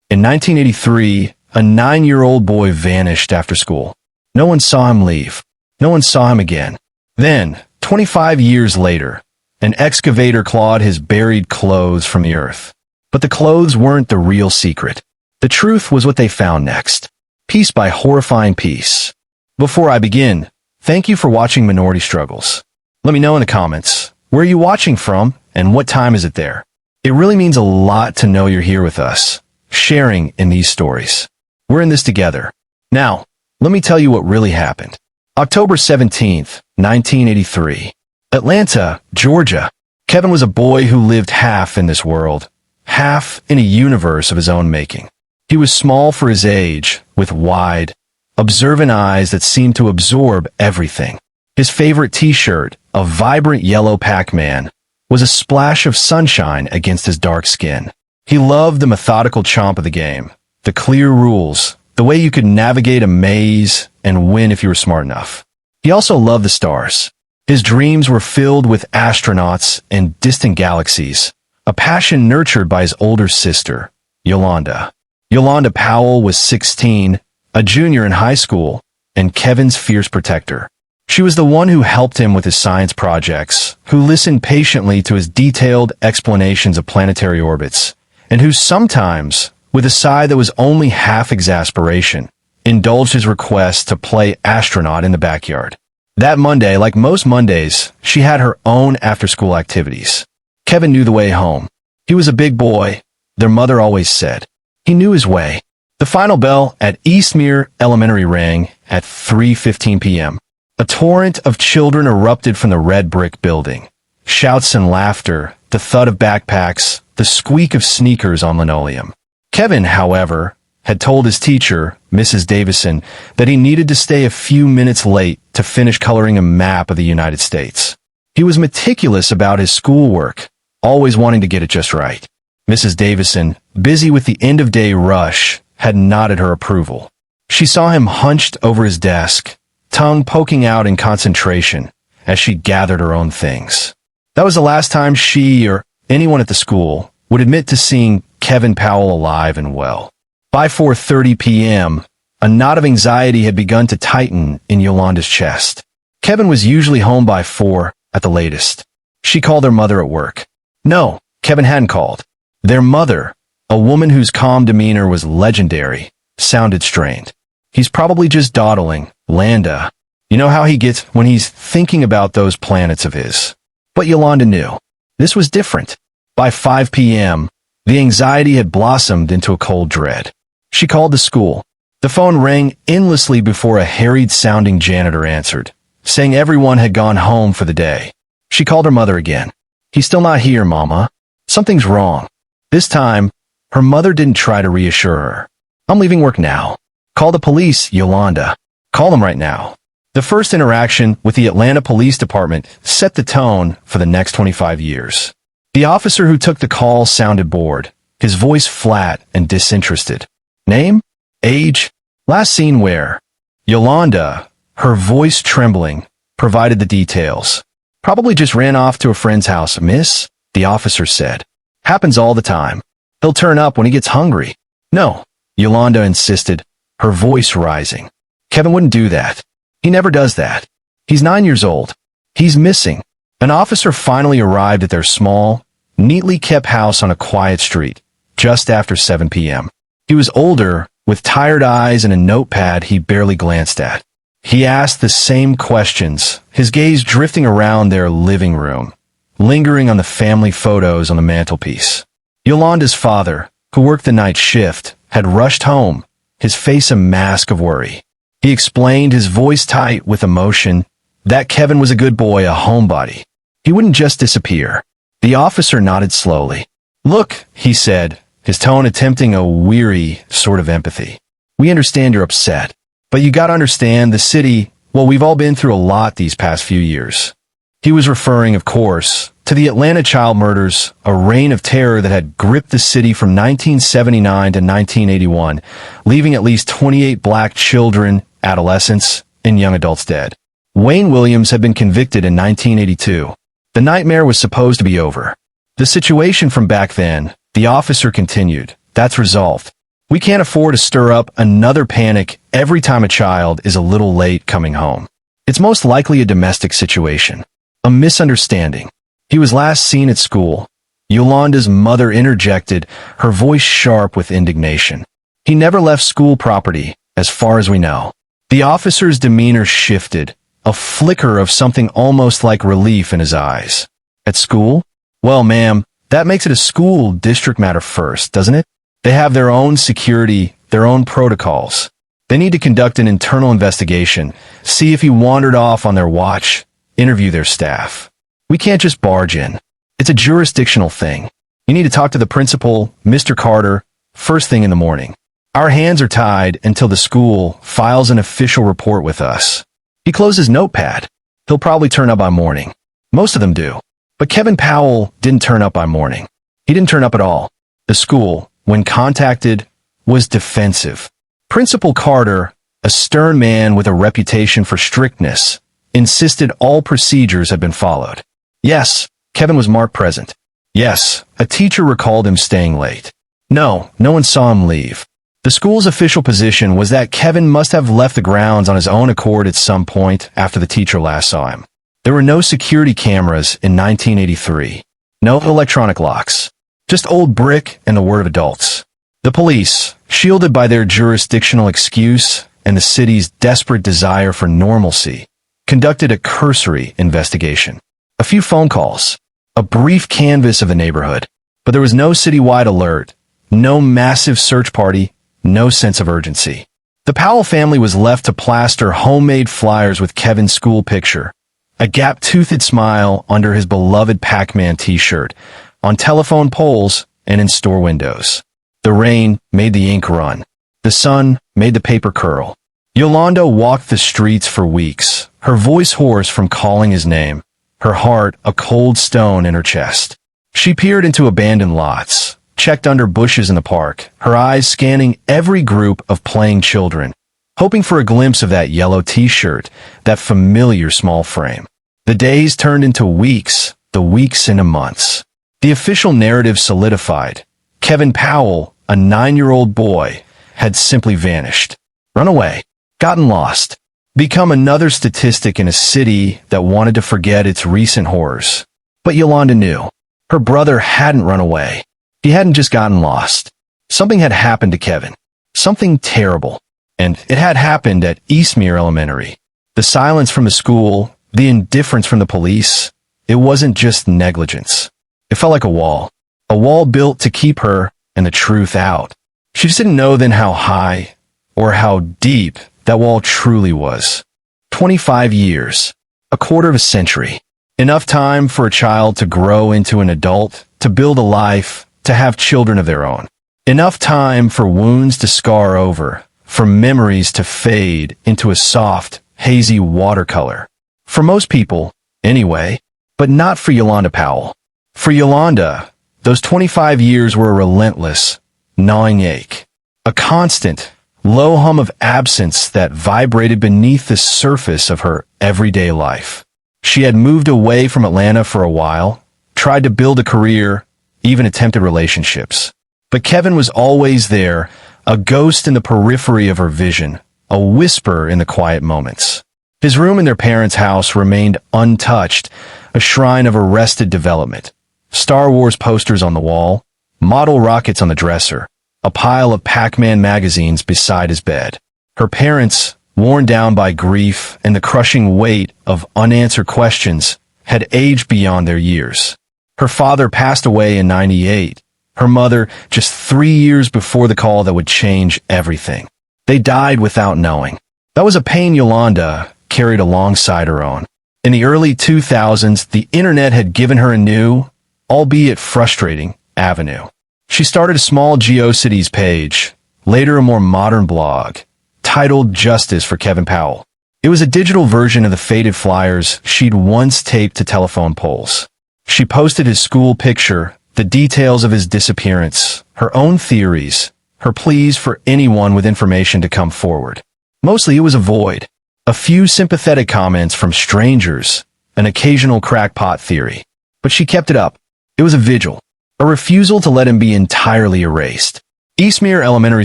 In 1983, a 9-year-old boy vanished after school. No one saw him leave. No one saw him again. Then, 25 years later, an excavator clawed his buried clothes from the earth. But the clothes weren't the real secret. The truth was what they found next. Piece by Horrifying Piece. Before I begin, thank you for watching Minority Struggles. Let me know in the comments, where are you watching from and what time is it there? It really means a lot to know you're here with us, sharing in these stories. We're in this together. Now, let me tell you what really happened. October 17th, 1983. Atlanta, Georgia. Kevin was a boy who lived half in this world, half in a universe of his own making. He was small for his age, with wide, observant eyes that seemed to absorb everything. His favorite t-shirt, a vibrant yellow Pac-Man, was a splash of sunshine against his dark skin. He loved the methodical chomp of the game, the clear rules, the way you could navigate a maze and win if you were smart enough. He also loved the stars. His dreams were filled with astronauts and distant galaxies, a passion nurtured by his older sister, Yolanda. Yolanda Powell was 16, a junior in high school, and Kevin's fierce protector. She was the one who helped him with his science projects, who listened patiently to his detailed explanations of planetary orbits, and who sometimes, with a sigh that was only half exasperation, indulged his request to play astronaut in the backyard. That Monday, like most Mondays, she had her own after-school activities. Kevin knew the way home. He was a big boy, their mother always said. He knew his way. The final bell at Eastmere Elementary rang at 3:15 p.m. A torrent of children erupted from the red brick building. Shouts and laughter, the thud of backpacks, the squeak of sneakers on linoleum. Kevin, however, had told his teacher, Mrs. Davison, that he needed to stay a few minutes late to finish coloring a map of the United States. He was meticulous about his schoolwork, always wanting to get it just right. Mrs. Davison, busy with the end-of-day rush, had nodded her approval. She saw him hunched over his desk, tongue poking out in concentration as she gathered her own things. That was the last time she or anyone at the school would admit to seeing Kevin Powell alive and well. By 4:30 p.m., a knot of anxiety had begun to tighten in Yolanda's chest. Kevin was usually home by 4 at the latest. She called her mother at work. No, Kevin hadn't called. Their mother, a woman whose calm demeanor was legendary, sounded strained. He's probably just dawdling, Landa. You know how he gets when he's thinking about those planets of his. But Yolanda knew. This was different. By 5 p.m., the anxiety had blossomed into a cold dread. She called the school. The phone rang endlessly before a harried-sounding janitor answered, saying everyone had gone home for the day. She called her mother again. He's still not here, Mama. Something's wrong. This time, her mother didn't try to reassure her. I'm leaving work now. Call the police, Yolanda. Call them right now. The first interaction with the Atlanta Police Department set the tone for the next 25 years. The officer who took the call sounded bored, his voice flat and disinterested. Name? Age? Last seen where? Yolanda, her voice trembling, provided the details. Probably just ran off to a friend's house, miss, the officer said. Happens all the time. He'll turn up when he gets hungry. No, Yolanda insisted, her voice rising. Kevin wouldn't do that. He never does that. He's 9 years old. He's missing. An officer finally arrived at their small, neatly kept house on a quiet street, just after 7 p.m. He was older, with tired eyes and a notepad he barely glanced at. He asked the same questions, his gaze drifting around their living room, lingering on the family photos on the mantelpiece. Yolanda's father, who worked the night shift, had rushed home, his face a mask of worry. He explained, his voice tight with emotion, that Kevin was a good boy, a homebody. He wouldn't just disappear. The officer nodded slowly. Look, he said, his tone attempting a weary sort of empathy. We understand you're upset, but you gotta understand the city, well, we've all been through a lot these past few years. He was referring, of course, to the Atlanta child murders, a reign of terror that had gripped the city from 1979 to 1981, leaving at least 28 black children, adolescents, and young adults dead. Wayne Williams had been convicted in 1982. The nightmare was supposed to be over. The situation from back then, the officer continued, that's resolved. We can't afford to stir up another panic every time a child is a little late coming home. It's most likely a domestic situation, a misunderstanding. He was last seen at school. Yolanda's mother interjected, her voice sharp with indignation. He never left school property, as far as we know. The officer's demeanor shifted, a flicker of something almost like relief in his eyes. At school? Well, ma'am, that makes it a school district matter first, doesn't it? They have their own security, their own protocols. They need to conduct an internal investigation, see if he wandered off on their watch, interview their staff. We can't just barge in. It's a jurisdictional thing. You need to talk to the principal, Mr. Carter, first thing in the morning. Our hands are tied until the school files an official report with us. He closed his notepad. He'll probably turn up by morning. Most of them do. But Kevin Powell didn't turn up by morning. He didn't turn up at all. The school, when contacted, was defensive. Principal Carter, a stern man with a reputation for strictness, insisted all procedures had been followed. Yes, Kevin was marked present. Yes, a teacher recalled him staying late. No one saw him leave. The school's official position was that Kevin must have left the grounds on his own accord at some point after the teacher last saw him. There were no security cameras in 1983. No electronic locks. Just old brick and the word of adults. The police, shielded by their jurisdictional excuse and the city's desperate desire for normalcy, conducted a cursory investigation. A few phone calls, a brief canvass of the neighborhood, but there was no citywide alert, no massive search party, no sense of urgency. The Powell family was left to plaster homemade flyers with Kevin's school picture, a gap-toothed smile under his beloved Pac-Man t-shirt, on telephone poles and in store windows. The rain made the ink run. The sun made the paper curl. Yolanda walked the streets for weeks, her voice hoarse from calling his name, her heart a cold stone in her chest. She peered into abandoned lots, checked under bushes in the park, her eyes scanning every group of playing children, hoping for a glimpse of that yellow t-shirt, that familiar small frame. The days turned into weeks, the weeks into months. The official narrative solidified. Kevin Powell, a 9-year-old boy, had simply vanished. Run away. Gotten lost. Become another statistic in a city that wanted to forget its recent horrors. But Yolanda knew. Her brother hadn't run away. He hadn't just gotten lost. Something had happened to Kevin. Something terrible. And it had happened at Eastmere Elementary. The silence from the school, the indifference from the police, it wasn't just negligence. It felt like a wall built to keep her and the truth out. She just didn't know then how high or how deep that wall truly was. 25 years, a quarter of a century, enough time for a child to grow into an adult, to build a life, to have children of their own. Enough time for wounds to scar over, for memories to fade into a soft, hazy watercolor. For most people, anyway, but not for Yolanda Powell. For Yolanda, those 25 years were a relentless, gnawing ache. A constant, low hum of absence that vibrated beneath the surface of her everyday life. She had moved away from Atlanta for a while, tried to build a career, even attempted relationships. But Kevin was always there, a ghost in the periphery of her vision, a whisper in the quiet moments. His room in their parents' house remained untouched, a shrine of arrested development. Star Wars posters on the wall, model rockets on the dresser, a pile of Pac-Man magazines beside his bed. Her parents, worn down by grief and the crushing weight of unanswered questions, had aged beyond their years. Her father passed away in '98. Her mother just 3 years before the call that would change everything. They died without knowing. That was a pain Yolanda carried alongside her own. In the early 2000s, the internet had given her a new, albeit frustrating, avenue. She started a small GeoCities page, later a more modern blog, titled Justice for Kevin Powell. It was a digital version of the faded flyers she'd once taped to telephone poles. She posted his school picture, the details of his disappearance, her own theories, her pleas for anyone with information to come forward. Mostly it was a void. A few sympathetic comments from strangers, an occasional crackpot theory. But she kept it up. It was a vigil, a refusal to let him be entirely erased. Eastmere Elementary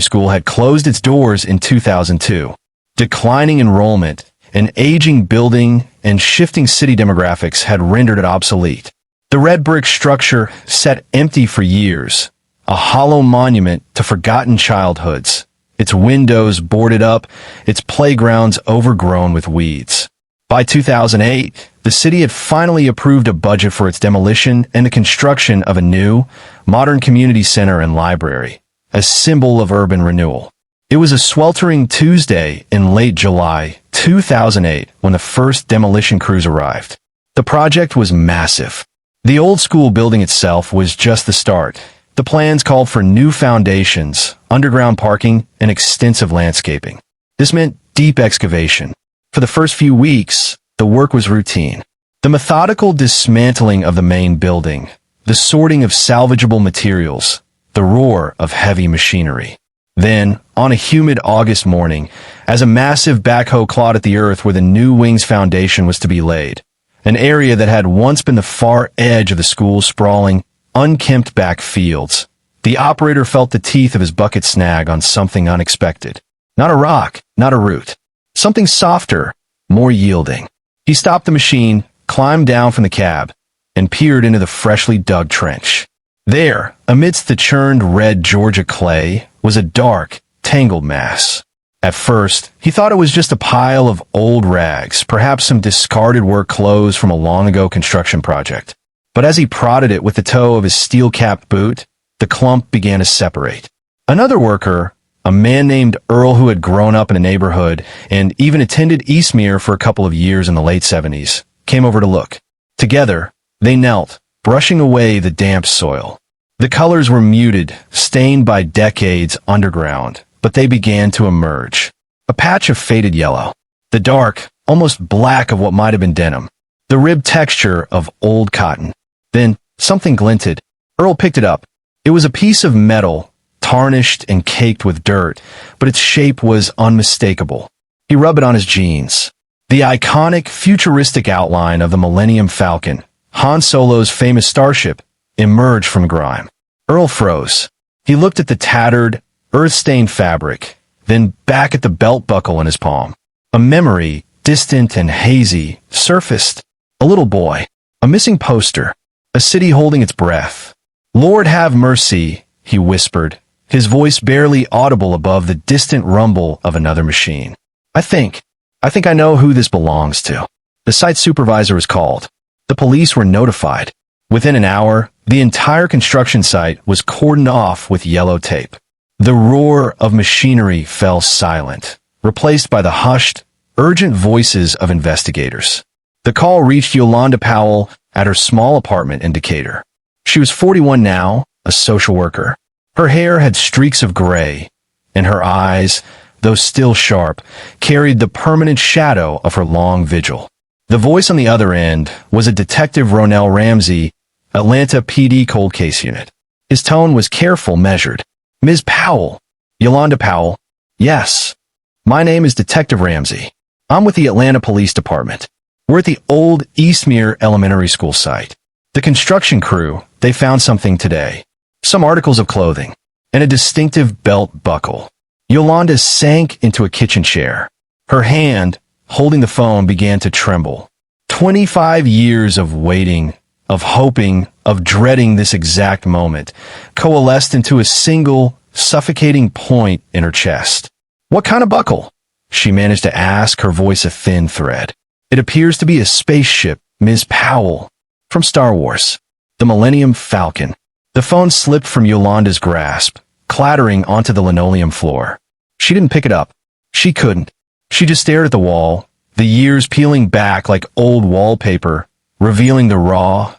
School had closed its doors in 2002. Declining enrollment, an aging building, and shifting city demographics had rendered it obsolete. The red brick structure sat empty for years, a hollow monument to forgotten childhoods, its windows boarded up, its playgrounds overgrown with weeds. By 2008, the city had finally approved a budget for its demolition and the construction of a new, modern community center and library, a symbol of urban renewal. It was a sweltering Tuesday in late July 2008 when the first demolition crews arrived. The project was massive. The old school building itself was just the start. The plans called for new foundations, underground parking, and extensive landscaping. This meant deep excavation. For the first few weeks, the work was routine. The methodical dismantling of the main building, the sorting of salvageable materials, the roar of heavy machinery. Then, on a humid August morning, as a massive backhoe clawed at the earth where the new wing's foundation was to be laid, an area that had once been the far edge of the school's sprawling, unkempt back fields, the operator felt the teeth of his bucket snag on something unexpected. Not a rock, not a root. Something softer, more yielding. He stopped the machine, climbed down from the cab, and peered into the freshly dug trench. There, amidst the churned red Georgia clay, was a dark, tangled mass. At first, he thought it was just a pile of old rags, perhaps some discarded work clothes from a long-ago construction project. But as he prodded it with the toe of his steel-capped boot, the clump began to separate. Another worker, a man named Earl who had grown up in the neighborhood and even attended Eastmere for a couple of years in the late 70s, came over to look. Together, they knelt, brushing away the damp soil. The colors were muted, stained by decades underground, but they began to emerge. A patch of faded yellow. The dark, almost black of what might have been denim. The ribbed texture of old cotton. Then, something glinted. Earl picked it up. It was a piece of metal, tarnished and caked with dirt, but its shape was unmistakable. He rubbed it on his jeans. The iconic, futuristic outline of the Millennium Falcon, Han Solo's famous starship, emerged from grime. Earl froze. He looked at the tattered, earth-stained fabric, then back at the belt buckle in his palm. A memory, distant and hazy, surfaced. A little boy. A missing poster. A city holding its breath. "Lord have mercy," he whispered, his voice barely audible above the distant rumble of another machine. I think I know who this belongs to." The site supervisor was called. The police were notified. Within an hour, the entire construction site was cordoned off with yellow tape. The roar of machinery fell silent, replaced by the hushed, urgent voices of investigators. The call reached Yolanda Powell at her small apartment in Decatur. She was 41 now, a social worker. Her hair had streaks of gray, and her eyes, though still sharp, carried the permanent shadow of her long vigil. The voice on the other end was a Detective Ronell Ramsey, Atlanta PD Cold Case Unit. His tone was careful, measured. "Ms. Powell." "Yolanda Powell." "Yes. My name is Detective Ramsey. I'm with the Atlanta Police Department. We're at the old Eastmere Elementary School site. The construction crew, they found something today. Some articles of clothing, and a distinctive belt buckle." Yolanda sank into a kitchen chair. Her hand, holding the phone, began to tremble. 25 years of waiting, of hoping, of dreading this exact moment, coalesced into a single, suffocating point in her chest. "What kind of buckle?" she managed to ask, her voice a thin thread. "It appears to be a spaceship, Ms. Powell, from Star Wars. The Millennium Falcon." The phone slipped from Yolanda's grasp, clattering onto the linoleum floor. She didn't pick it up. She couldn't. She just stared at the wall, the years peeling back like old wallpaper, revealing the raw,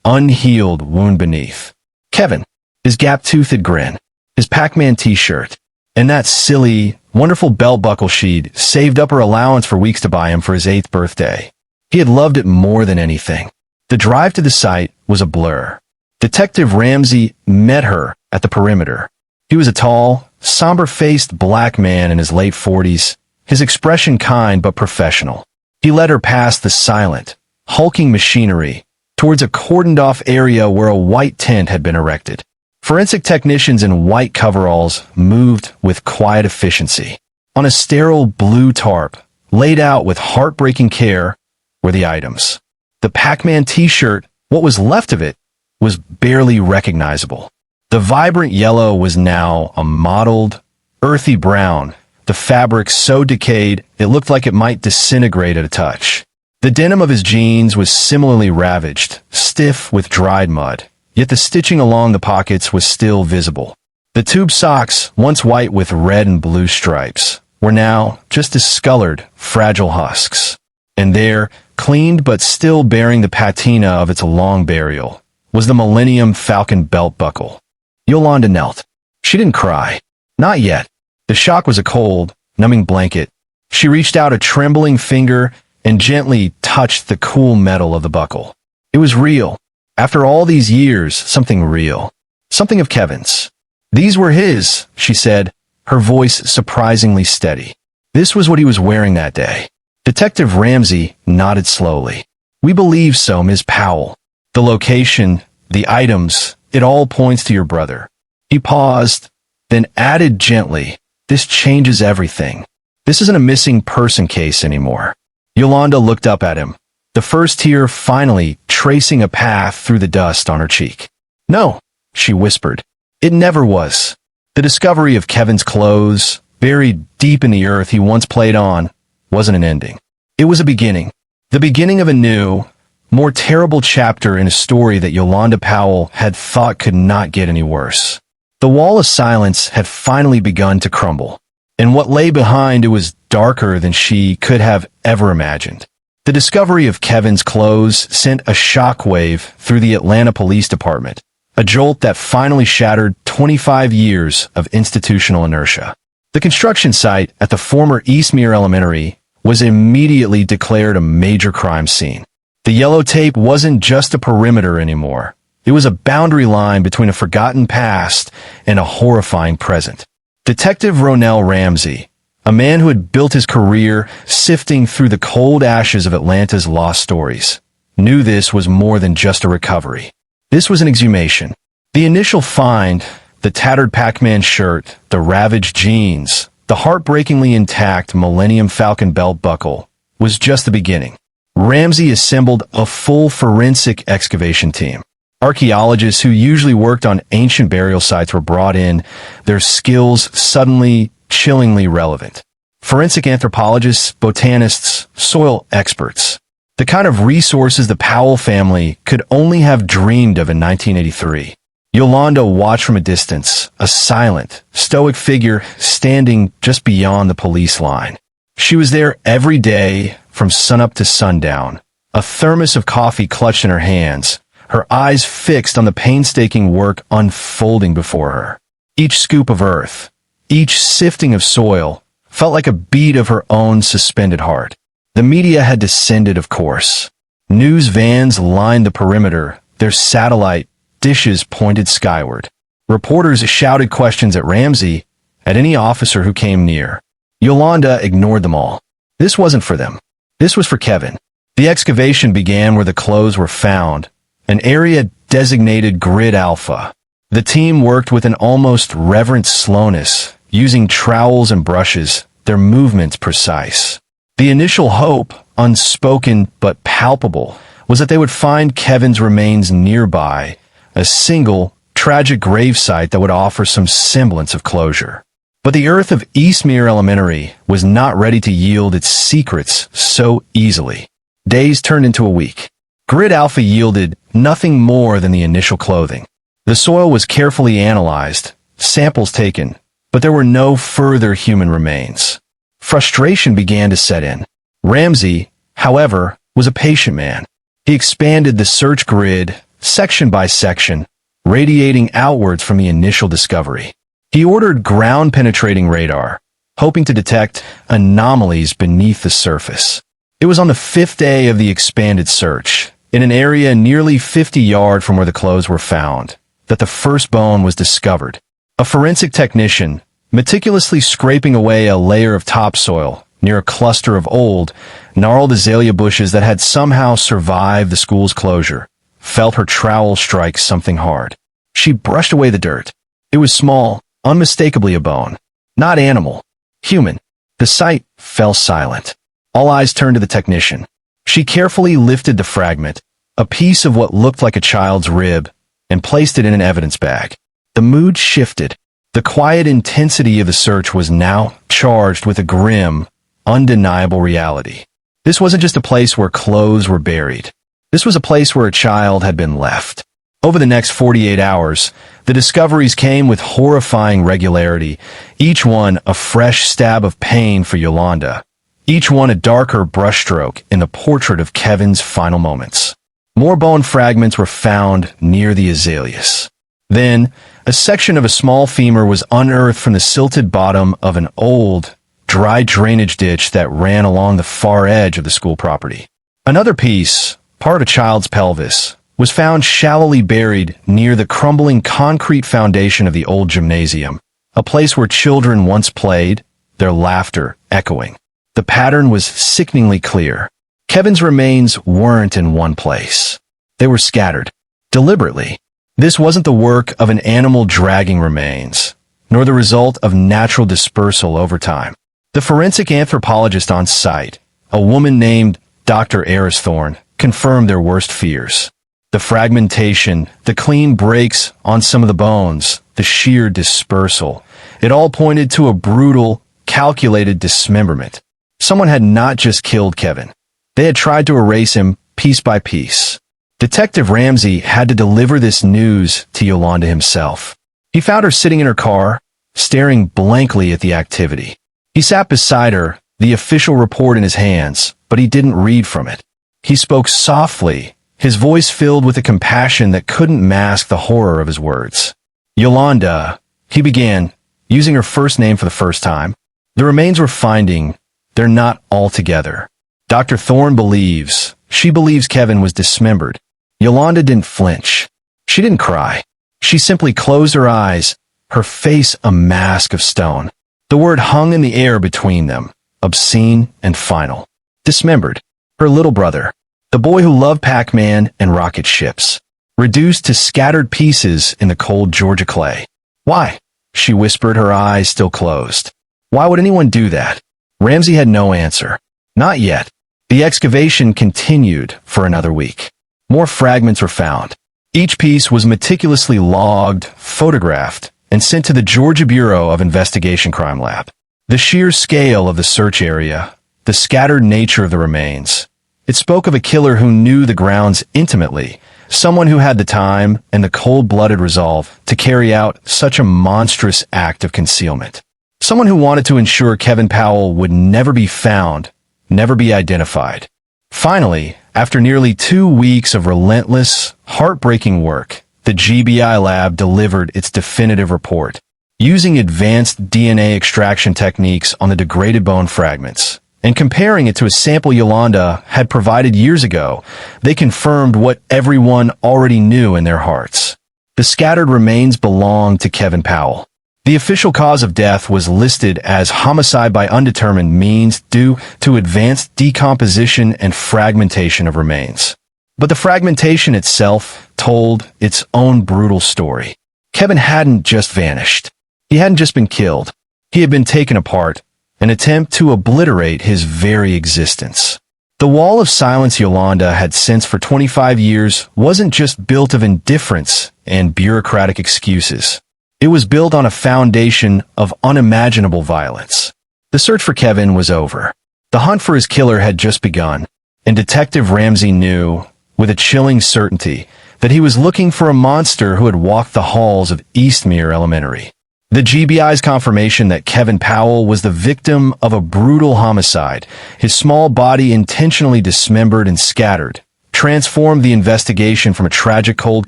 unhealed wound beneath. Kevin, his gap-toothed grin, his Pac-Man t-shirt, and that silly, wonderful belt buckle she'd saved up her allowance for weeks to buy him for his 8th birthday. He had loved it more than anything. The drive to the site was a blur. Detective Ramsey met her at the perimeter. He was a tall, somber-faced black man in his late 40s, his expression kind but professional. He led her past the silent, hulking machinery towards a cordoned-off area where a white tent had been erected. Forensic technicians in white coveralls moved with quiet efficiency. On a sterile blue tarp, laid out with heartbreaking care, were the items. The Pac-Man t-shirt, what was left of it, was barely recognizable. The vibrant yellow was now a mottled, earthy brown, the fabric so decayed it looked like it might disintegrate at a touch. The denim of his jeans was similarly ravaged, stiff with dried mud, yet the stitching along the pockets was still visible. The tube socks, once white with red and blue stripes, were now just discolored, fragile husks. And there, cleaned but still bearing the patina of its long burial, was the Millennium Falcon belt buckle. Yolanda knelt. She didn't cry. Not yet. The shock was a cold, numbing blanket. She reached out a trembling finger and gently touched the cool metal of the buckle. It was real. After all these years, something real. Something of Kevin's. These were his, she said, her voice surprisingly steady. This was what he was wearing that day. Detective Ramsey nodded slowly. We believe so, Ms. Powell. The location, the items, it all points to your brother. He paused, then added gently, this changes everything. This isn't a missing person case anymore. Yolanda looked up at him, the first tear finally tracing a path through the dust on her cheek. No, she whispered. It never was. The discovery of Kevin's clothes, buried deep in the earth he once played on, wasn't an ending. It was a beginning. The beginning of a new, more terrible chapter in a story that Yolanda Powell had thought could not get any worse. The wall of silence had finally begun to crumble, and what lay behind it was darker than she could have ever imagined. The discovery of Kevin's clothes sent a shockwave through the Atlanta Police Department, a jolt that finally shattered 25 years of institutional inertia. The construction site at the former Eastmere Elementary was immediately declared a major crime scene. The yellow tape wasn't just a perimeter anymore. It was a boundary line between a forgotten past and a horrifying present. Detective Ronell Ramsey, a man who had built his career sifting through the cold ashes of Atlanta's lost stories, knew this was more than just a recovery. This was an exhumation. The initial find, the tattered Pac-Man shirt, the ravaged jeans, the heartbreakingly intact Millennium Falcon belt buckle, was just the beginning. Ramsey assembled a full forensic excavation team. Archaeologists who usually worked on ancient burial sites were brought in, their skills suddenly, chillingly relevant. Forensic anthropologists, botanists, soil experts. The kind of resources the Powell family could only have dreamed of in 1983. Yolanda watched from a distance, a silent, stoic figure standing just beyond the police line. She was there every day, from sunup to sundown, a thermos of coffee clutched in her hands, her eyes fixed on the painstaking work unfolding before her. Each scoop of earth, each sifting of soil, felt like a beat of her own suspended heart. The media had descended, of course. News vans lined the perimeter, their satellite dishes pointed skyward. Reporters shouted questions at Ramsey, at any officer who came near. Yolanda ignored them all. This wasn't for them. This was for Kevin. The excavation began where the clothes were found, an area designated Grid Alpha. The team worked with an almost reverent slowness, using trowels and brushes, their movements precise. The initial hope, unspoken but palpable, was that they would find Kevin's remains nearby, a single, tragic gravesite that would offer some semblance of closure. But the earth of Eastmere Elementary was not ready to yield its secrets so easily. Days turned into a week. Grid Alpha yielded nothing more than the initial clothing. The soil was carefully analyzed, samples taken, but there were no further human remains. Frustration began to set in. Ramsey, however, was a patient man. He expanded the search grid, section by section, radiating outwards from the initial discovery. He ordered ground-penetrating radar, hoping to detect anomalies beneath the surface. It was on the 5th day of the expanded search, in an area nearly 50 yards from where the clothes were found, that the first bone was discovered. A forensic technician, meticulously scraping away a layer of topsoil near a cluster of old, gnarled azalea bushes that had somehow survived the school's closure, felt her trowel strike something hard. She brushed away the dirt. It was small, unmistakably a bone. Not animal. Human. The sight fell silent. All eyes turned to the technician. She carefully lifted the fragment, a piece of what looked like a child's rib, and placed it in an evidence bag. The mood shifted. The quiet intensity of the search was now charged with a grim, undeniable reality. This wasn't just a place where clothes were buried. This was a place where a child had been left. Over the next 48 hours, the discoveries came with horrifying regularity, each one a fresh stab of pain for Yolanda, each one a darker brushstroke in the portrait of Kevin's final moments. More bone fragments were found near the azaleas. Then, a section of a small femur was unearthed from the silted bottom of an old, dry drainage ditch that ran along the far edge of the school property. Another piece, part of a child's pelvis, was found shallowly buried near the crumbling concrete foundation of the old gymnasium, a place where children once played, their laughter echoing. The pattern was sickeningly clear. Kevin's remains weren't in one place. They were scattered, deliberately. This wasn't the work of an animal dragging remains, nor the result of natural dispersal over time. The forensic anthropologist on site, a woman named Dr. Thorne, confirmed their worst fears. The fragmentation, the clean breaks on some of the bones, the sheer dispersal. It all pointed to a brutal, calculated dismemberment. Someone had not just killed Kevin. They had tried to erase him piece by piece. Detective Ramsey had to deliver this news to Yolanda himself. He found her sitting in her car, staring blankly at the activity. He sat beside her, the official report in his hands, but he didn't read from it. He spoke softly, his voice filled with a compassion that couldn't mask the horror of his words. Yolanda, he began, using her first name for the first time. The remains we're finding, they're not all together. Dr. Thorne believes, she believes Kevin was dismembered. Yolanda didn't flinch. She didn't cry. She simply closed her eyes, her face a mask of stone. The word hung in the air between them, obscene and final. Dismembered. Her little brother, the boy who loved Pac-Man and rocket ships, reduced to scattered pieces in the cold Georgia clay. Why? She whispered, her eyes still closed. Why would anyone do that? Ramsey had no answer. Not yet. The excavation continued for another week. More fragments were found. Each piece was meticulously logged, photographed, and sent to the Georgia Bureau of Investigation Crime Lab. The sheer scale of the search area, the scattered nature of the remains, it spoke of a killer who knew the grounds intimately, someone who had the time and the cold-blooded resolve to carry out such a monstrous act of concealment. Someone who wanted to ensure Kevin Powell would never be found, never be identified. Finally, after nearly 2 weeks of relentless, heartbreaking work, the GBI lab delivered its definitive report. Using advanced DNA extraction techniques on the degraded bone fragments, and comparing it to a sample Yolanda had provided years ago, they confirmed what everyone already knew in their hearts. The scattered remains belonged to Kevin Powell. The official cause of death was listed as homicide by undetermined means due to advanced decomposition and fragmentation of remains. But the fragmentation itself told its own brutal story. Kevin hadn't just vanished. He hadn't just been killed. He had been taken apart, an attempt to obliterate his very existence. The wall of silence Yolanda had sensed for 25 years wasn't just built of indifference and bureaucratic excuses. It was built on a foundation of unimaginable violence. The search for Kevin was over. The hunt for his killer had just begun, and Detective Ramsey knew, with a chilling certainty, that he was looking for a monster who had walked the halls of Eastmere Elementary. The GBI's confirmation that Kevin Powell was the victim of a brutal homicide, his small body intentionally dismembered and scattered, transformed the investigation from a tragic cold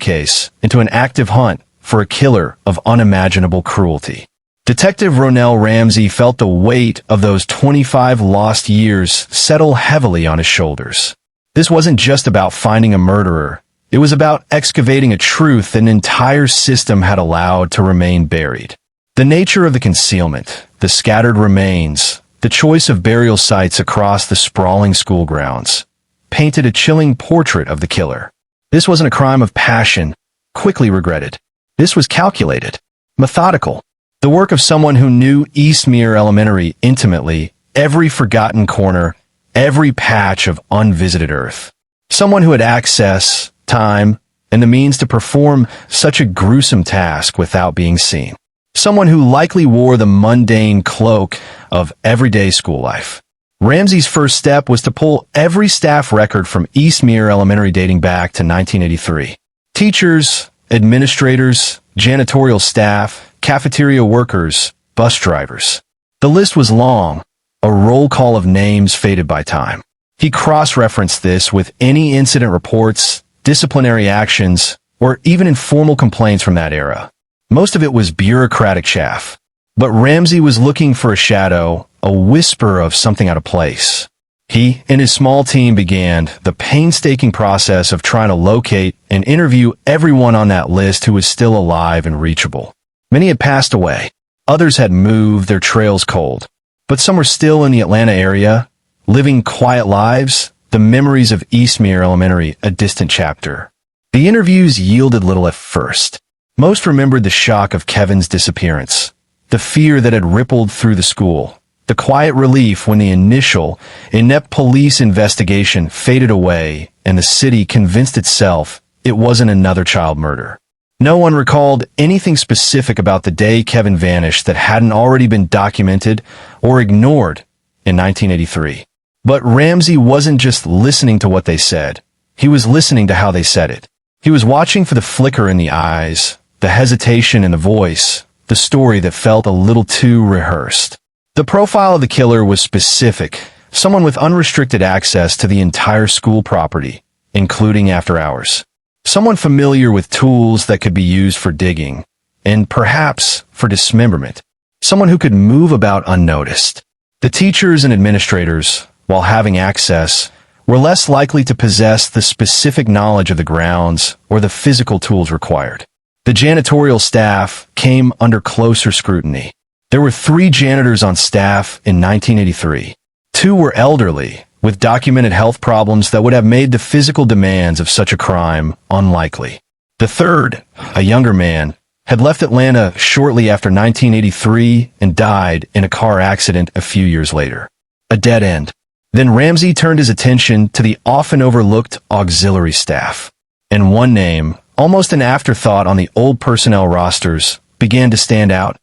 case into an active hunt for a killer of unimaginable cruelty. Detective Ronell Ramsey felt the weight of those 25 lost years settle heavily on his shoulders. This wasn't just about finding a murderer. It was about excavating a truth that an entire system had allowed to remain buried. The nature of the concealment, the scattered remains, the choice of burial sites across the sprawling school grounds, painted a chilling portrait of the killer. This wasn't a crime of passion, quickly regretted. This was calculated, methodical, the work of someone who knew Eastmere Elementary intimately, every forgotten corner, every patch of unvisited earth. Someone who had access, time, and the means to perform such a gruesome task without being seen. Someone who likely wore the mundane cloak of everyday school life. Ramsey's first step was to pull every staff record from Eastmere Elementary dating back to 1983. Teachers, administrators, janitorial staff, cafeteria workers, bus drivers. The list was long, a roll call of names faded by time. He cross-referenced this with any incident reports, disciplinary actions, or even informal complaints from that era. Most of it was bureaucratic chaff. But Ramsey was looking for a shadow, a whisper of something out of place. He and his small team began the painstaking process of trying to locate and interview everyone on that list who was still alive and reachable. Many had passed away. Others had moved, their trails cold. But some were still in the Atlanta area, living quiet lives, the memories of Eastmere Elementary a distant chapter. The interviews yielded little at first. Most remembered the shock of Kevin's disappearance, the fear that had rippled through the school, the quiet relief when the initial, inept police investigation faded away and the city convinced itself it wasn't another child murder. No one recalled anything specific about the day Kevin vanished that hadn't already been documented or ignored in 1983. But Ramsey wasn't just listening to what they said. He was listening to how they said it. He was watching for the flicker in the eyes, the hesitation in the voice, the story that felt a little too rehearsed. The profile of the killer was specific, someone with unrestricted access to the entire school property, including after hours. Someone familiar with tools that could be used for digging, and perhaps for dismemberment. Someone who could move about unnoticed. The teachers and administrators, while having access, were less likely to possess the specific knowledge of the grounds or the physical tools required. The janitorial staff came under closer scrutiny. There were 3 janitors on staff in 1983. 2 were elderly, with documented health problems that would have made the physical demands of such a crime unlikely. The third, a younger man, had left Atlanta shortly after 1983 and died in a car accident a few years later. A dead end. Then Ramsey turned his attention to the often overlooked auxiliary staff. And one name, almost an afterthought on the old personnel rosters, began to stand out.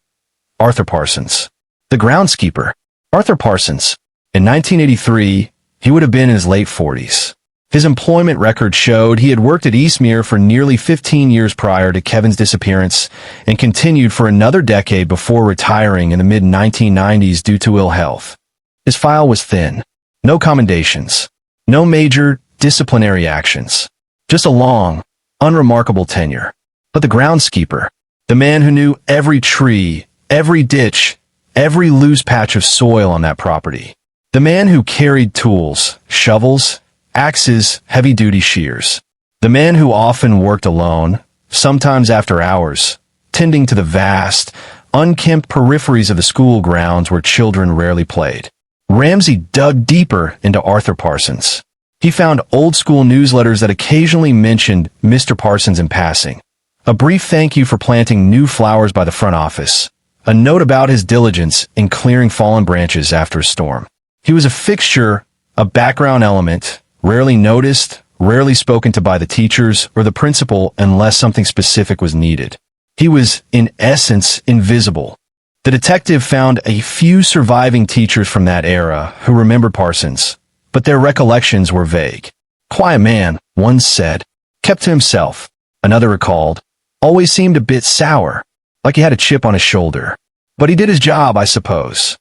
Arthur Parsons. The groundskeeper. Arthur Parsons. In 1983, he would have been in his late 40s. His employment record showed he had worked at Eastmere for nearly 15 years prior to Kevin's disappearance and continued for another decade before retiring in the mid-1990s due to ill health. His file was thin. No commendations. No major disciplinary actions. Just a long, unremarkable tenure. But the groundskeeper, the man who knew every tree, every ditch, every loose patch of soil on that property. The man who carried tools, shovels, axes, heavy-duty shears. The man who often worked alone, sometimes after hours, tending to the vast, unkempt peripheries of the school grounds where children rarely played. Ramsey dug deeper into Arthur Parsons. He found old-school newsletters that occasionally mentioned Mr. Parsons in passing. A brief thank you for planting new flowers by the front office. A note about his diligence in clearing fallen branches after a storm. He was a fixture, a background element, rarely noticed, rarely spoken to by the teachers or the principal unless something specific was needed. He was, in essence, invisible. The detective found a few surviving teachers from that era who remembered Parsons, but their recollections were vague. Quiet man, one said, kept to himself. Another recalled, always seemed a bit sour, like he had a chip on his shoulder. But he did his job, I suppose.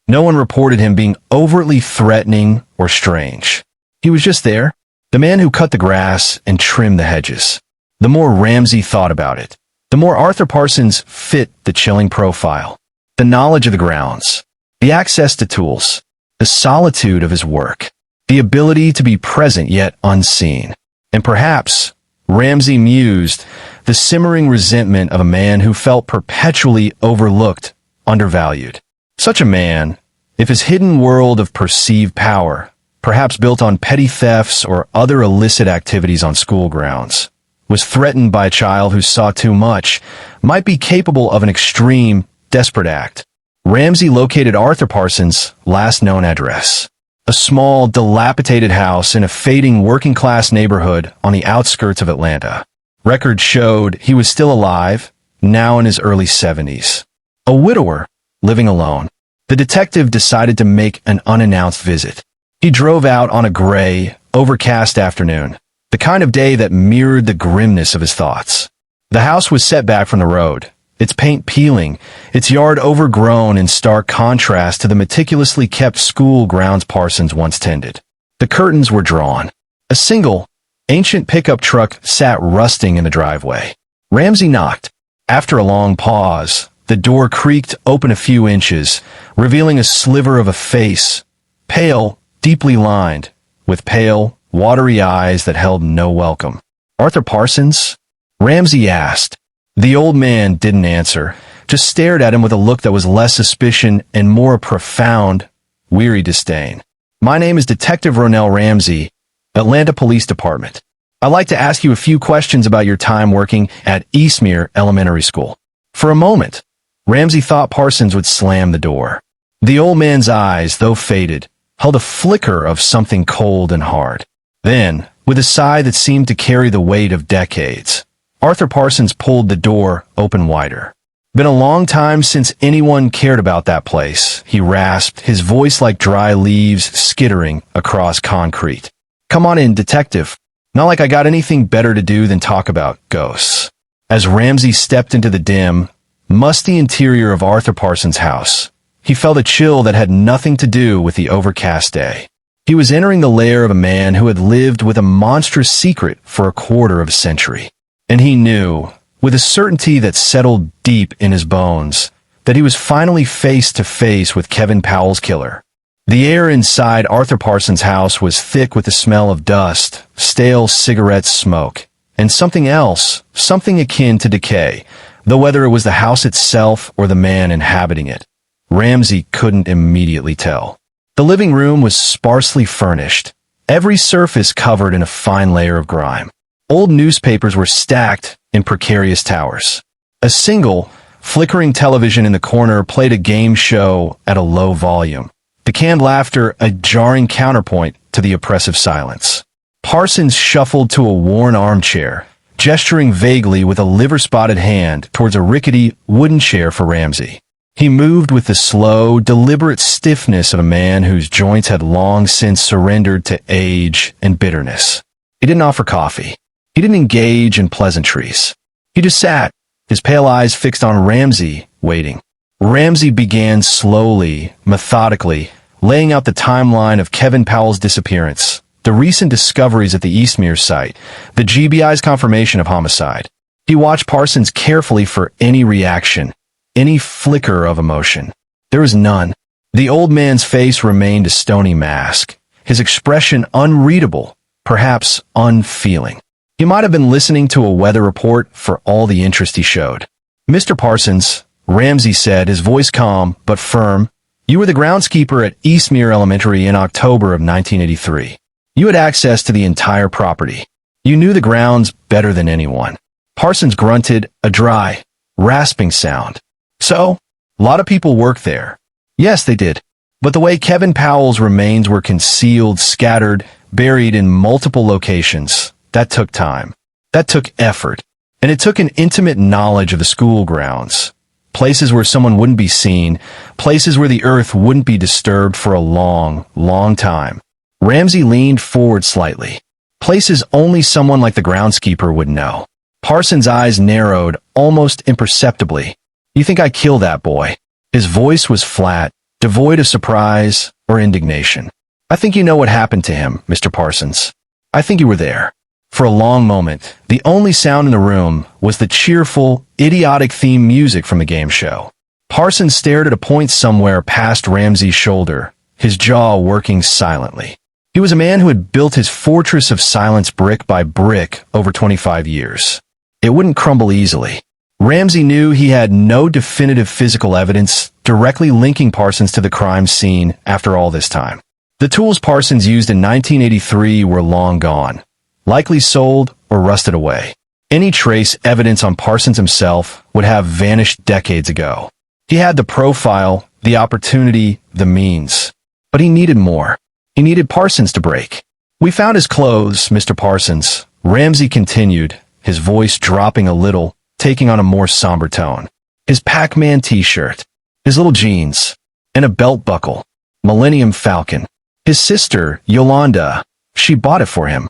No one reported him being overtly threatening or strange. He was just there, the man who cut the grass and trimmed the hedges. The more Ramsey thought about it, the more Arthur Parsons fit the chilling profile. The knowledge of the grounds, the access to tools, the solitude of his work, the ability to be present yet unseen. And perhaps, Ramsey mused, the simmering resentment of a man who felt perpetually overlooked, undervalued. Such a man, if his hidden world of perceived power, perhaps built on petty thefts or other illicit activities on school grounds, was threatened by a child who saw too much, might be capable of an extreme, desperate act. Ramsey located Arthur Parsons' last known address. A small, dilapidated house in a fading working-class neighborhood on the outskirts of Atlanta. Records showed he was still alive, now in his early 70s. A widower, living alone. The detective decided to make an unannounced visit. He drove out on a gray, overcast afternoon, the kind of day that mirrored the grimness of his thoughts. The house was set back from the road, its paint peeling, its yard overgrown in stark contrast to the meticulously kept school grounds Parsons once tended. The curtains were drawn. A single, ancient pickup truck sat rusting in the driveway. Ramsey knocked. After a long pause, the door creaked open a few inches, revealing a sliver of a face, pale, deeply lined, with pale, watery eyes that held no welcome. "Arthur Parsons?" Ramsey asked. The old man didn't answer, just stared at him with a look that was less suspicion and more profound, weary disdain. "My name is Detective Ronell Ramsey, Atlanta Police Department. I'd like to ask you a few questions about your time working at Eastmere Elementary School." For a moment, Ramsey thought Parsons would slam the door. The old man's eyes, though faded, held a flicker of something cold and hard. Then, with a sigh that seemed to carry the weight of decades, Arthur Parsons pulled the door open wider. "Been a long time since anyone cared about that place," he rasped, his voice like dry leaves skittering across concrete. "Come on in, detective. Not like I got anything better to do than talk about ghosts." As Ramsey stepped into the dim, musty interior of Arthur Parsons' house, he felt a chill that had nothing to do with the overcast day. He was entering the lair of a man who had lived with a monstrous secret for a quarter of a century. And he knew, with a certainty that settled deep in his bones, that he was finally face to face with Kevin Powell's killer. The air inside Arthur Parsons' house was thick with the smell of dust, stale cigarette smoke, and something else, something akin to decay, though whether it was the house itself or the man inhabiting it, Ramsey couldn't immediately tell. The living room was sparsely furnished, every surface covered in a fine layer of grime. Old newspapers were stacked in precarious towers. A single, flickering television in the corner played a game show at a low volume, the canned laughter a jarring counterpoint to the oppressive silence. Parsons shuffled to a worn armchair, gesturing vaguely with a liver-spotted hand towards a rickety wooden chair for Ramsey. He moved with the slow, deliberate stiffness of a man whose joints had long since surrendered to age and bitterness. He didn't offer coffee. He didn't engage in pleasantries. He just sat, his pale eyes fixed on Ramsey, waiting. Ramsey began slowly, methodically, laying out the timeline of Kevin Powell's disappearance, the recent discoveries at the Eastmere site, the GBI's confirmation of homicide. He watched Parsons carefully for any reaction, any flicker of emotion. There was none. The old man's face remained a stony mask, his expression unreadable, perhaps unfeeling. He might have been listening to a weather report for all the interest he showed. "Mr. Parsons," Ramsey said, his voice calm but firm, "you were the groundskeeper at Eastmere Elementary in October of 1983. You had access to the entire property. You knew the grounds better than anyone." Parsons grunted, a dry, rasping sound. "So, a lot of people worked there." "Yes, they did. But the way Kevin Powell's remains were concealed, scattered, buried in multiple locations, that took time. That took effort. And it took an intimate knowledge of the school grounds. Places where someone wouldn't be seen, places where the earth wouldn't be disturbed for a long, long time." Ramsey leaned forward slightly. "Places only someone like the groundskeeper would know." Parsons' eyes narrowed, almost imperceptibly. "You think I killed that boy?" His voice was flat, devoid of surprise or indignation. "I think you know what happened to him, Mr. Parsons. I think you were there." For a long moment, the only sound in the room was the cheerful, idiotic theme music from the game show. Parsons stared at a point somewhere past Ramsey's shoulder, his jaw working silently. He was a man who had built his fortress of silence brick by brick over 25 years. It wouldn't crumble easily. Ramsey knew he had no definitive physical evidence directly linking Parsons to the crime scene after all this time. The tools Parsons used in 1983 were long gone, likely sold or rusted away. Any trace evidence on Parsons himself would have vanished decades ago. He had the profile, the opportunity, the means. But he needed more. He needed Parsons to break. "We found his clothes, Mr. Parsons," Ramsey continued, his voice dropping a little, taking on a more somber tone. "His Pac-Man t-shirt, his little jeans, and a belt buckle. Millennium Falcon. His sister, Yolanda, she bought it for him."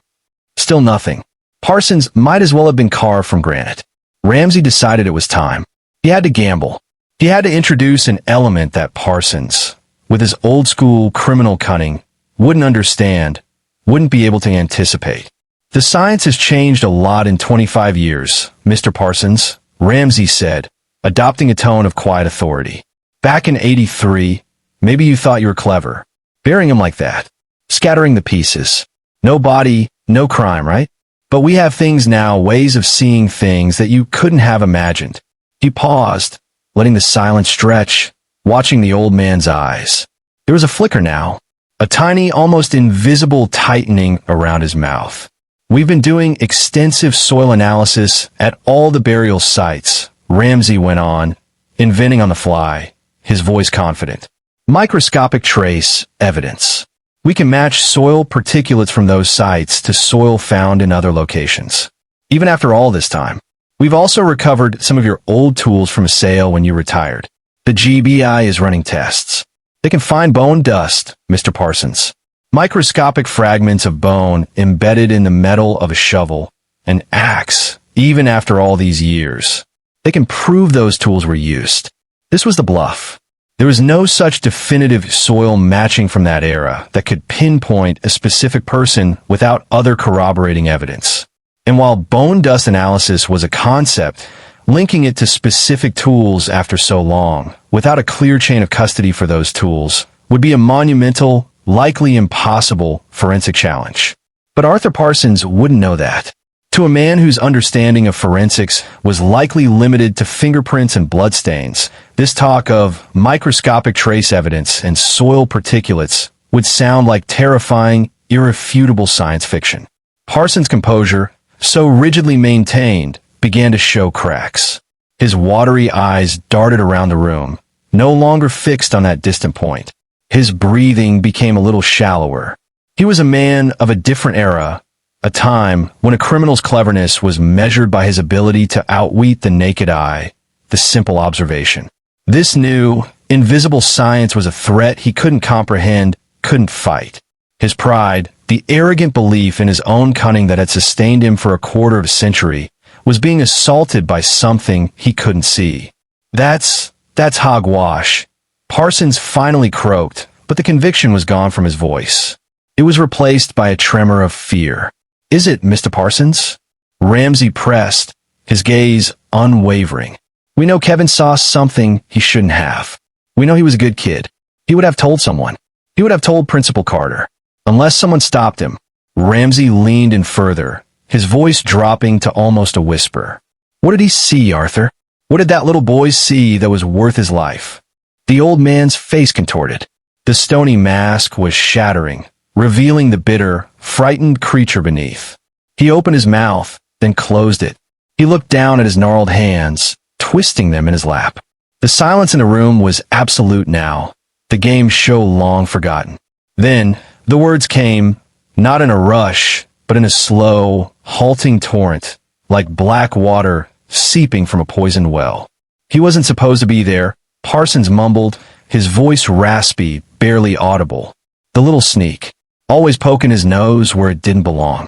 Still nothing. Parsons might as well have been carved from granite. Ramsey decided it was time. He had to gamble. He had to introduce an element that Parsons, with his old-school criminal cunning, wouldn't understand, wouldn't be able to anticipate. "The science has changed a lot in 25 years, Mr. Parsons," Ramsey said, adopting a tone of quiet authority. "Back in '83, maybe you thought you were clever. Burying him like that. Scattering the pieces. No body, no crime, right? But we have things now, ways of seeing things that you couldn't have imagined." He paused, letting the silence stretch, watching the old man's eyes. There was a flicker now, a tiny, almost invisible tightening around his mouth. "We've been doing extensive soil analysis at all the burial sites," Ramsey went on, inventing on the fly, his voice confident. "Microscopic trace evidence. We can match soil particulates from those sites to soil found in other locations. Even after all this time, we've also recovered some of your old tools from a sale when you retired. The GBI is running tests. They can find bone dust, Mr. Parsons. Microscopic fragments of bone embedded in the metal of a shovel, an axe, even after all these years. They can prove those tools were used. This was the bluff. There was no such definitive soil matching from that era that could pinpoint a specific person without other corroborating evidence. And while bone dust analysis was a concept, linking it to specific tools after so long, without a clear chain of custody for those tools, would be a monumental, likely impossible forensic challenge. But Arthur Parsons wouldn't know that. To a man whose understanding of forensics was likely limited to fingerprints and bloodstains, this talk of microscopic trace evidence and soil particulates would sound like terrifying, irrefutable science fiction. Parsons' composure, so rigidly maintained, began to show cracks. His watery eyes darted around the room, no longer fixed on that distant point. His breathing became a little shallower. He was a man of a different era, a time when a criminal's cleverness was measured by his ability to outwit the naked eye, the simple observation. This new, invisible science was a threat he couldn't comprehend, couldn't fight. His pride, the arrogant belief in his own cunning that had sustained him for a quarter of a century, was being assaulted by something he couldn't see. That's hogwash. Parsons finally croaked, but the conviction was gone from his voice. It was replaced by a tremor of fear. "Is it, Mr. Parsons?" Ramsey pressed, his gaze unwavering. "We know Kevin saw something he shouldn't have. We know he was a good kid. He would have told someone. He would have told Principal Carter. Unless someone stopped him." Ramsey leaned in further, his voice dropping to almost a whisper. "What did he see, Arthur? What did that little boy see that was worth his life?" The old man's face contorted. The stony mask was shattering, revealing the bitter, frightened creature beneath. He opened his mouth, then closed it. He looked down at his gnarled hands, twisting them in his lap. The silence in the room was absolute now, the game show long forgotten. Then, the words came, not in a rush, but in a slow, halting torrent, like black water seeping from a poisoned well. "He wasn't supposed to be there," Parsons mumbled, his voice raspy, barely audible. "The little sneak. Always poking his nose where it didn't belong."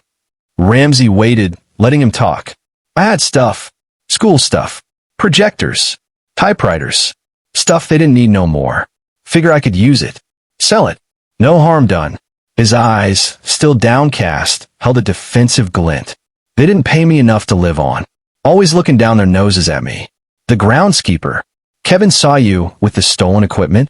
Ramsey waited, letting him talk. "I had stuff. School stuff. Projectors. Typewriters. Stuff they didn't need no more. Figure I could use it. Sell it. No harm done." His eyes, still downcast, held a defensive glint. "They didn't pay me enough to live on. Always looking down their noses at me. The groundskeeper. Kevin saw you with the stolen equipment?"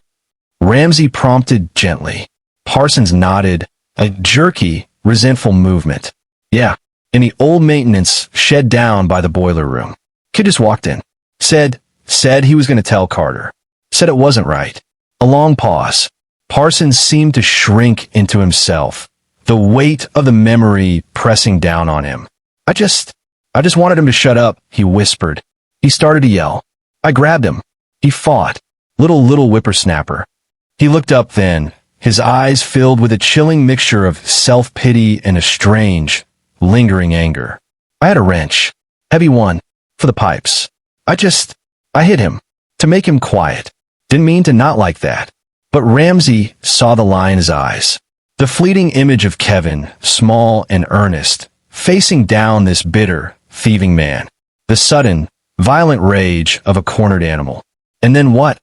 Ramsey prompted gently. Parsons nodded, a jerky, resentful movement. "Yeah, in the old maintenance shed down by the boiler room. Kid just walked in. Said he was going to tell Carter. Said it wasn't right." A long pause. Parsons seemed to shrink into himself, the weight of the memory pressing down on him. I just wanted him to shut up, he whispered. He started to yell. I grabbed him. He fought. Little whippersnapper. He looked up then, his eyes filled with a chilling mixture of self-pity and a strange, lingering anger. I had a wrench. Heavy one. For the pipes. I hit him. To make him quiet. Didn't mean to not like that. But Ramsey saw the lie in his eyes. The fleeting image of Kevin, small and earnest, facing down this bitter, thieving man. The sudden, violent rage of a cornered animal. And then what?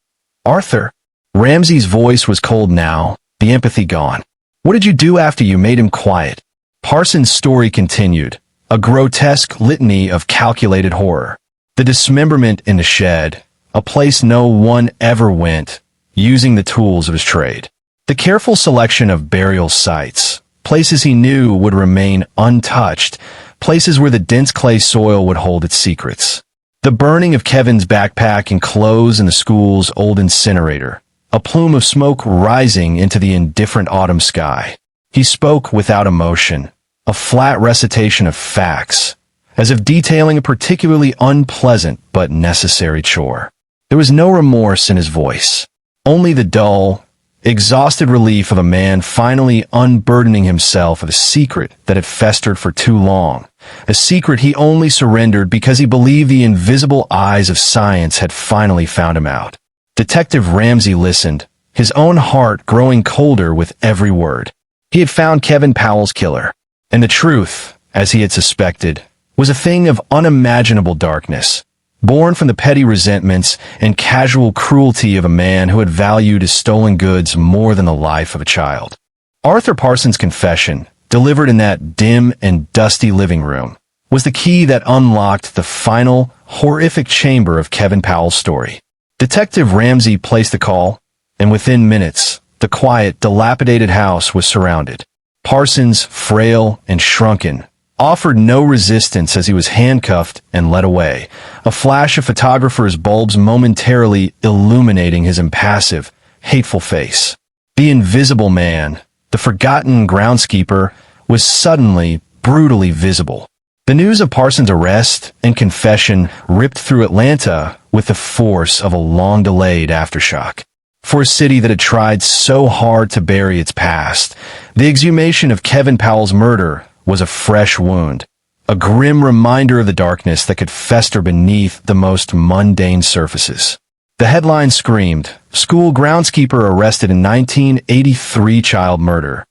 Arthur. Ramsey's voice was cold now, the empathy gone. What did you do after you made him quiet? Parsons' story continued, a grotesque litany of calculated horror. The dismemberment in the shed, a place no one ever went, using the tools of his trade. The careful selection of burial sites, places he knew would remain untouched, places where the dense clay soil would hold its secrets. The burning of Kevin's backpack and clothes in the school's old incinerator, a plume of smoke rising into the indifferent autumn sky. He spoke without emotion, a flat recitation of facts, as if detailing a particularly unpleasant but necessary chore. There was no remorse in his voice, only the dull, exhausted relief of a man finally unburdening himself of a secret that had festered for too long, a secret he only surrendered because he believed the invisible eyes of science had finally found him out. Detective Ramsey listened, his own heart growing colder with every word. He had found Kevin Powell's killer, and the truth, as he had suspected, was a thing of unimaginable darkness, born from the petty resentments and casual cruelty of a man who had valued his stolen goods more than the life of a child. Arthur Parsons' confession, delivered in that dim and dusty living room, was the key that unlocked the final, horrific chamber of Kevin Powell's story. Detective Ramsey placed the call, and within minutes, the quiet, dilapidated house was surrounded. Parsons, frail and shrunken, offered no resistance as he was handcuffed and led away, a flash of photographer's bulbs momentarily illuminating his impassive, hateful face. The invisible man, the forgotten groundskeeper, was suddenly, brutally visible. The news of Parsons' arrest and confession ripped through Atlanta with the force of a long-delayed aftershock. For a city that had tried so hard to bury its past, the exhumation of Kevin Powell's murder was a fresh wound, a grim reminder of the darkness that could fester beneath the most mundane surfaces. The headline screamed, "School groundskeeper arrested in 1983 child murder.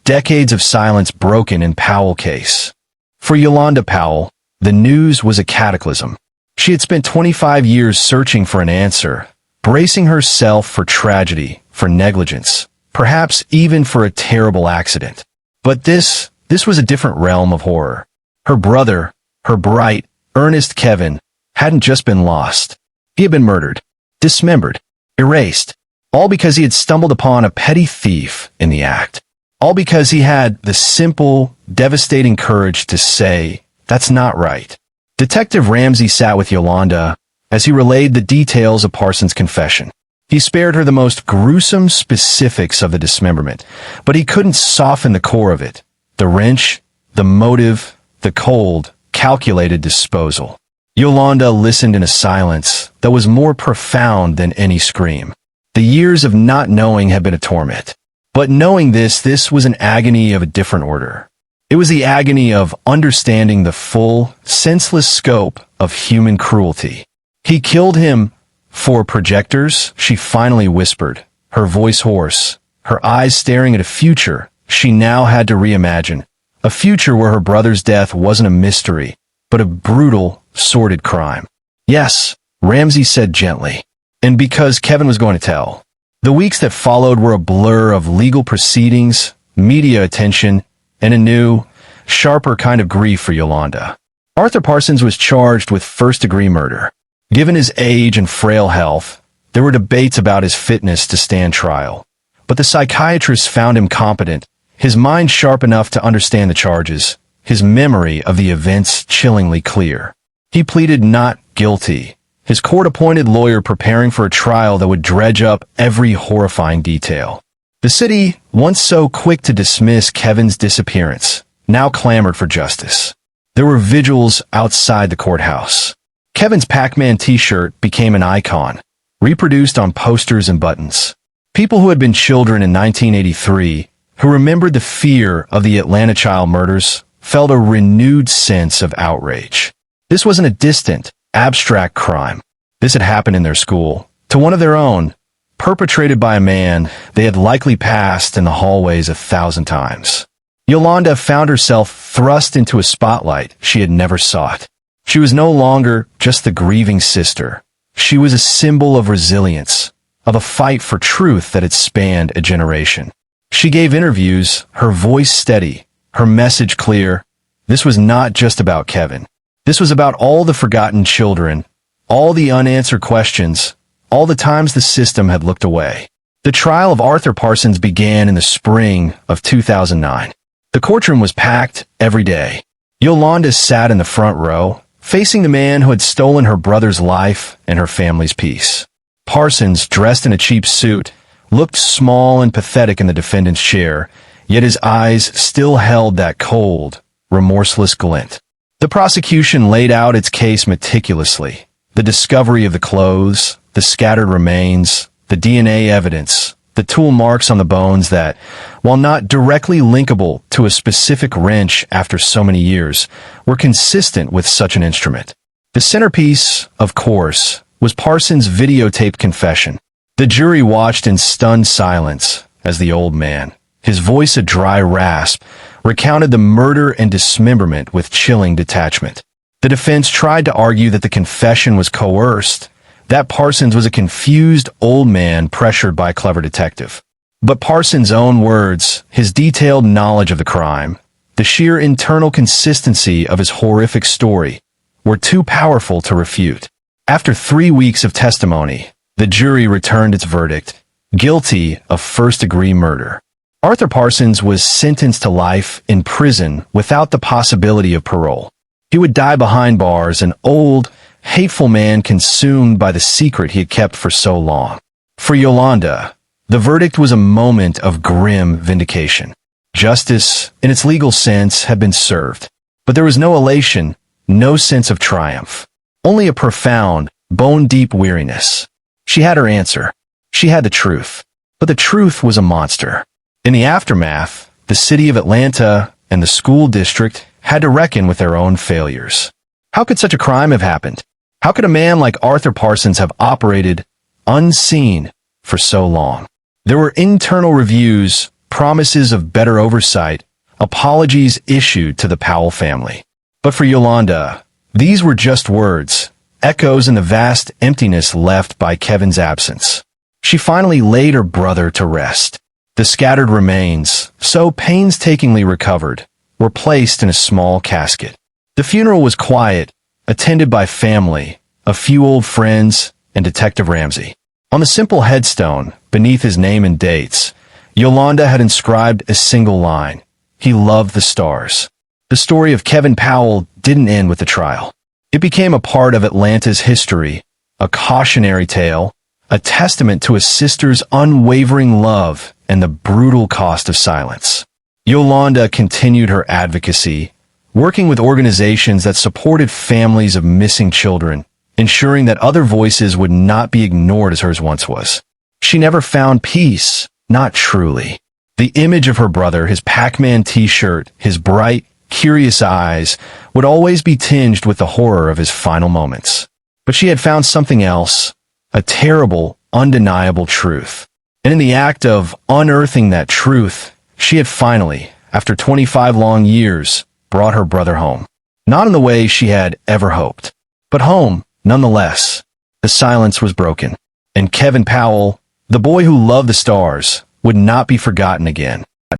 Decades of silence broken in Powell case." For Yolanda Powell, the news was a cataclysm. She had spent 25 years searching for an answer, bracing herself for tragedy, for negligence, perhaps even for a terrible accident. But this was a different realm of horror. Her brother, her bright, earnest Kevin, hadn't just been lost. He had been murdered, dismembered, erased, all because he had stumbled upon a petty thief in the act. All because he had the simple, devastating courage to say, "That's not right." Detective Ramsey sat with Yolanda as he relayed the details of Parsons' confession. He spared her the most gruesome specifics of the dismemberment, but he couldn't soften the core of it. The wrench, the motive, the cold, calculated disposal. Yolanda listened in a silence that was more profound than any scream. The years of not knowing had been a torment. But knowing this was an agony of a different order. It was the agony of understanding the full, senseless scope of human cruelty. "He killed him for projectors," she finally whispered, her voice hoarse, her eyes staring at a future she now had to reimagine, a future where her brother's death wasn't a mystery, but a brutal, sordid crime. "Yes," Ramsey said gently, and because Kevin was going to tell. The weeks that followed were a blur of legal proceedings, media attention, and a new, sharper kind of grief for Yolanda. Arthur Parsons was charged with first-degree murder. Given his age and frail health, there were debates about his fitness to stand trial. But the psychiatrist found him competent, his mind sharp enough to understand the charges, his memory of the events chillingly clear. He pleaded not guilty, his court-appointed lawyer preparing for a trial that would dredge up every horrifying detail. The city, once so quick to dismiss Kevin's disappearance, now clamored for justice. There were vigils outside the courthouse. Kevin's Pac-Man t-shirt became an icon, reproduced on posters and buttons. People who had been children in 1983, who remembered the fear of the Atlanta child murders, felt a renewed sense of outrage. This wasn't a distant, abstract crime. This had happened in their school, to one of their own, perpetrated by a man they had likely passed in the hallways 1,000 times. Yolanda found herself thrust into a spotlight she had never sought. She was no longer just the grieving sister. She was a symbol of resilience, of a fight for truth that had spanned a generation. She gave interviews, her voice steady, her message clear. This was not just about Kevin. This was about all the forgotten children, all the unanswered questions, all the times the system had looked away. The trial of Arthur Parsons began in the spring of 2009. The courtroom was packed every day. Yolanda sat in the front row, facing the man who had stolen her brother's life and her family's peace. Parsons, dressed in a cheap suit, looked small and pathetic in the defendant's chair, yet his eyes still held that cold, remorseless glint. The prosecution laid out its case meticulously. The discovery of the clothes, the scattered remains, the DNA evidence, the tool marks on the bones that, while not directly linkable to a specific wrench after so many years, were consistent with such an instrument. The centerpiece, of course, was Parsons' videotaped confession. The jury watched in stunned silence as the old man, his voice a dry rasp, recounted the murder and dismemberment with chilling detachment. The defense tried to argue that the confession was coerced, that Parsons was a confused old man pressured by a clever detective. But Parsons' own words, his detailed knowledge of the crime, the sheer internal consistency of his horrific story, were too powerful to refute. After 3 weeks of testimony, the jury returned its verdict, guilty of first-degree murder. Arthur Parsons was sentenced to life in prison without the possibility of parole. He would die behind bars, an old, hateful man consumed by the secret he had kept for so long. For Yolanda, the verdict was a moment of grim vindication. Justice, in its legal sense, had been served. But there was no elation, no sense of triumph. Only a profound, bone-deep weariness. She had her answer. She had the truth. But the truth was a monster. In the aftermath, the city of Atlanta and the school district had to reckon with their own failures. How could such a crime have happened? How could a man like Arthur Parsons have operated unseen for so long? There were internal reviews, promises of better oversight, apologies issued to the Powell family. But for Yolanda, these were just words, echoes in the vast emptiness left by Kevin's absence. She finally laid her brother to rest. The scattered remains, so painstakingly recovered, were placed in a small casket. The funeral was quiet, attended by family, a few old friends, and Detective Ramsey. On the simple headstone, beneath his name and dates, Yolanda had inscribed a single line: "He loved the stars." The story of Kevin Powell didn't end with the trial. It became a part of Atlanta's history, a cautionary tale, a testament to a sister's unwavering love and the brutal cost of silence. Yolanda continued her advocacy, working with organizations that supported families of missing children, ensuring that other voices would not be ignored as hers once was. She never found peace, not truly. The image of her brother, his Pac-Man t-shirt, his bright, curious eyes, would always be tinged with the horror of his final moments. But she had found something else, a terrible, undeniable truth. And in the act of unearthing that truth, she had finally, after 25 long years, brought her brother home. Not in the way she had ever hoped, but home, nonetheless. The silence was broken, and Kevin Powell, the boy who loved the stars, would not be forgotten again.